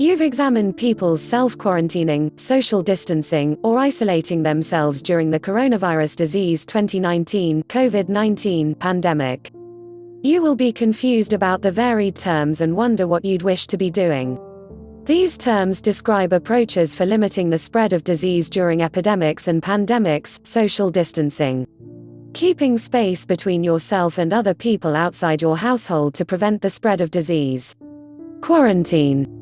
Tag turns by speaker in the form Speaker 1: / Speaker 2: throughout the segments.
Speaker 1: You've examined people's self-quarantining, social distancing, or isolating themselves during the coronavirus disease 2019 COVID-19 pandemic. You will be confused about the varied terms and wonder what you'd wish to be doing. These terms describe approaches for limiting the spread of disease during epidemics and pandemics: social distancing, keeping space between yourself and other people outside your household to prevent the spread of disease; quarantine,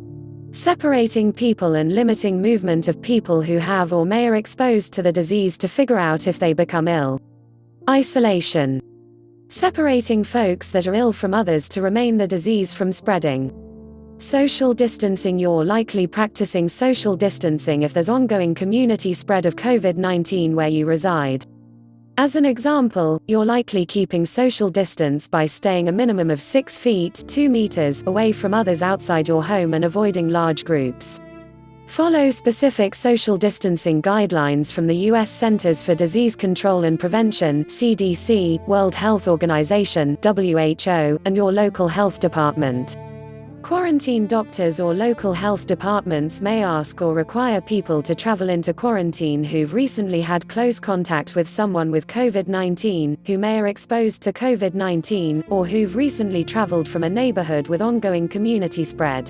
Speaker 1: separating people and limiting movement of people who have or may are exposed to the disease to figure out if they become ill; isolation, separating folks that are ill from others to remain the disease from spreading; social distancing. You're likely practicing social distancing if there's ongoing community spread of COVID-19 where you reside. As an example, you're likely keeping social distance by staying a minimum of 6 feet (2 meters) away from others outside your home and avoiding large groups. Follow specific social distancing guidelines from the U.S. Centers for Disease Control and Prevention (CDC), World Health Organization (WHO), and your local health department. Quarantine doctors or local health departments may ask or require people to travel into quarantine who've recently had close contact with someone with COVID-19, who may are exposed to COVID-19, or who've recently traveled from a neighborhood with ongoing community spread.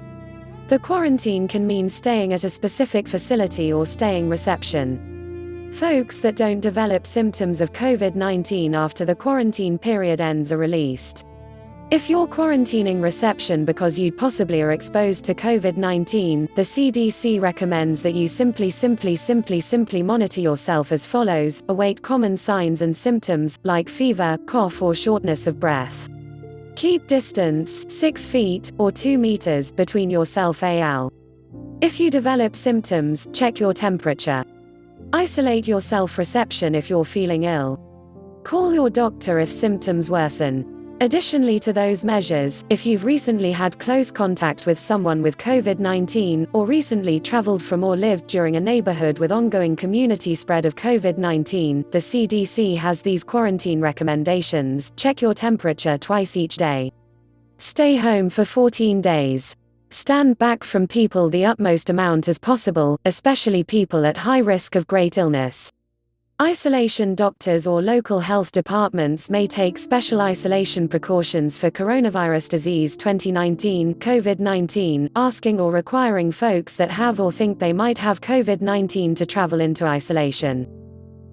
Speaker 1: The quarantine can mean staying at a specific facility or staying reception. Folks that don't develop symptoms of COVID-19 after the quarantine period ends are released. If you're quarantining reception because you possibly are exposed to COVID-19, the CDC recommends that you simply monitor yourself as follows: await common signs and symptoms, like fever, cough or shortness of breath. Keep distance, 6 feet, or 2 meters, between yourself al. If you develop symptoms, check your temperature. Isolate yourself reception if you're feeling ill. Call your doctor if symptoms worsen. Additionally to those measures, if you've recently had close contact with someone with COVID-19, or recently traveled from or lived during a neighborhood with ongoing community spread of COVID-19, the CDC has these quarantine recommendations: check your temperature twice each day. Stay home for 14 days. Stand back from people the utmost amount as possible, especially people at high risk of great illness. Isolation. Doctors or local health departments may take special isolation precautions for coronavirus disease 2019 COVID-19, asking or requiring folks that have or think they might have COVID-19 to travel into isolation.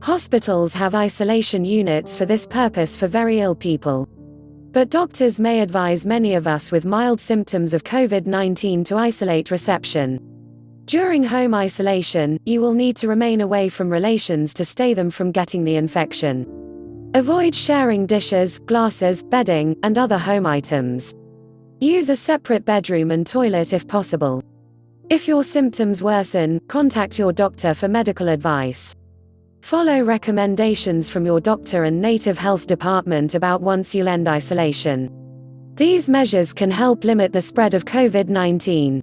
Speaker 1: Hospitals have isolation units for this purpose for very ill people. But doctors may advise many of us with mild symptoms of COVID-19 to isolate reception. During home isolation, you will need to remain away from relations to stay them from getting the infection. Avoid sharing dishes, glasses, bedding, and other home items. Use a separate bedroom and toilet if possible. If your symptoms worsen, contact your doctor for medical advice. Follow recommendations from your doctor and native health department about once you'll end isolation. These measures can help limit the spread of COVID-19.